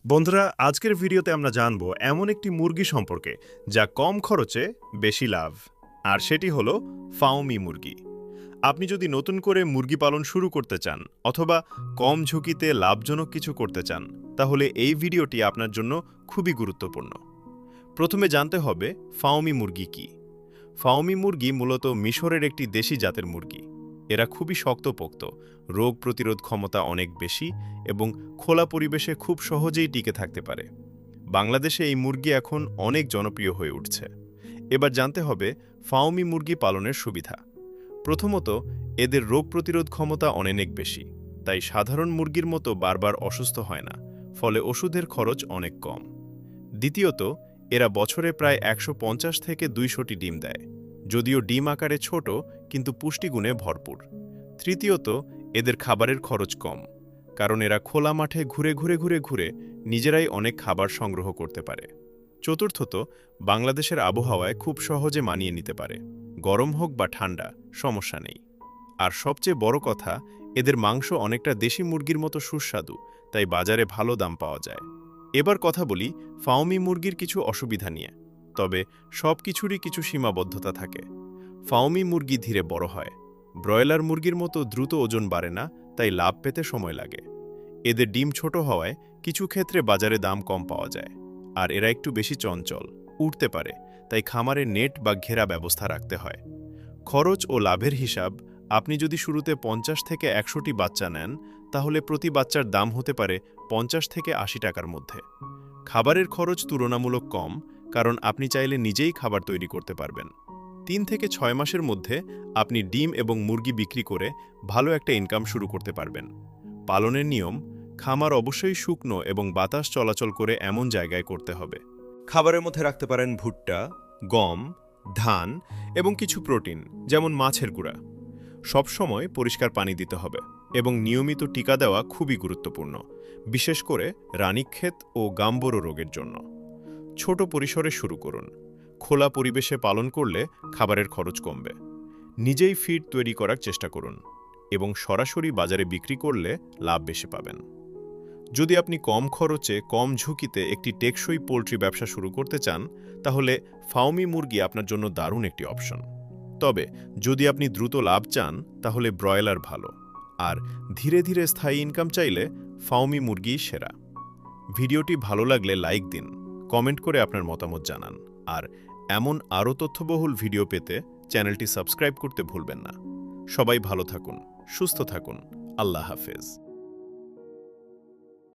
বন্ধুরা, আজকের ভিডিওতে আমরা জানব এমন একটি মুরগি সম্পর্কে যা কম খরচে বেশি লাভ, আর সেটি হলো ফাউমি মুরগি। আপনি যদি নতুন করে মুরগি পালন শুরু করতে চান অথবা কম ঝুঁকিতে লাভজনক কিছু করতে চান, তাহলে এই ভিডিওটি আপনার জন্য খুবই গুরুত্বপূর্ণ। প্রথমে জানতে হবে ফাউমি মুরগি কি। ফাউমি মুরগি মূলত মিশরের একটি দেশি জাতের মুরগি। এরা খুবই শক্তপোক্ত, রোগ প্রতিরোধ ক্ষমতা অনেক বেশি এবং খোলা পরিবেশে খুব সহজেই টিকে থাকতে পারে। বাংলাদেশে এই মুরগি এখন অনেক জনপ্রিয় হয়ে উঠছে। এবার জানতে হবে ফাউমি মুরগি পালনের সুবিধা। প্রথমত, এদের রোগ প্রতিরোধ ক্ষমতা অনেক বেশি, তাই সাধারণ মুরগির মতো বারবার অসুস্থ হয় না, ফলে ওষুধের খরচ অনেক কম। দ্বিতীয়ত, এরা বছরে প্রায় ১৫০ থেকে ২০০টি ডিম দেয়, যদিও ডিম আকারে ছোট কিন্তু পুষ্টিগুণে ভরপুর। তৃতীয়ত, এদের খাবারের খরচ কম, কারণ এরা খোলা মাঠে ঘুরে ঘুরে নিজেরাই অনেক খাবার সংগ্রহ করতে পারে। চতুর্থত, বাংলাদেশের আবহাওয়ায় খুব সহজে মানিয়ে নিতে পারে, গরম হোক বা ঠান্ডা সমস্যা নেই। আর সবচেয়ে বড় কথা, এদের মাংস অনেকটা দেশি মুরগির মতো সুস্বাদু, তাই বাজারে ভালো দাম পাওয়া যায়। এবার কথা বলি ফাউমি মুরগির কিছু অসুবিধা নিয়ে। তবে সব কিছুরই কিছু সীমাবদ্ধতা থাকে। ফাউমি মুরগি ধীরে বড় হয়, ব্রয়লার মুরগির মতো দ্রুত ওজন বাড়ে না, তাই লাভ পেতে সময় লাগে। এদের ডিম ছোট হওয়ায় কিছু ক্ষেত্রে বাজারে দাম কম পাওয়া যায়। আর এরা একটু বেশি চঞ্চল, উঠতে পারে, তাই খামারে নেট বা ঘেরা ব্যবস্থা রাখতে হয়। খরচ ও লাভের হিসাব, আপনি যদি শুরুতে ৫০ থেকে ১০০টি বাচ্চা নেন, তাহলে প্রতি বাচ্চার দাম হতে পারে ৫০ থেকে ৮০ টাকার মধ্যে। খাবারের খরচ তুলনামূলক কম, কারণ আপনি চাইলে নিজেই খাবার তৈরি করতে পারবেন। ৩ থেকে ৬ মাসের মধ্যে আপনি ডিম এবং মুরগি বিক্রি করে ভালো একটা ইনকাম শুরু করতে পারবেন। পালনের নিয়ম, খামার অবশ্যই শুকনো এবং বাতাস চলাচল করে এমন জায়গায় করতে হবে। খাবারের মধ্যে রাখতে পারেন ভুট্টা, গম, ধান এবং কিছু প্রোটিন যেমন মাছের গুঁড়া। সবসময় পরিষ্কার পানি দিতে হবে এবং নিয়মিত টিকা দেওয়া খুবই গুরুত্বপূর্ণ, বিশেষ করে রানীক্ষেত ও গাম্বরো রোগের জন্য। ছোট পরিসরে শুরু করুন। খোলা পরিবেশে পালন করলে খাবারের খরচ কমবে। নিজেই ফিড তৈরি করার চেষ্টা করুন এবং সরাসরি বাজারে বিক্রি করলে লাভ বেশি পাবেন। যদি আপনি কম খরচে কম ঝুঁকিতে একটি টেকসই পোল্ট্রি ব্যবসা শুরু করতে চান, তাহলে ফাউমি মুরগি আপনার জন্য দারুণ একটি অপশন। তবে যদি আপনি দ্রুত লাভ চান, তাহলে ব্রয়লার ভালো। আর ধীরে ধীরে স্থায়ী ইনকাম চাইলে ফাউমি মুরগিই সেরা। ভিডিওটি ভালো লাগলে লাইক দিন, কমেন্ট করে আপনার মতামত জানান। আর এমন আরও তথ্যবহুল ভিডিও পেতে চ্যানেলটি সাবস্ক্রাইব করতে ভুলবেন না। সবাই ভালো থাকুন, সুস্থ থাকুন। আল্লাহ হাফেজ।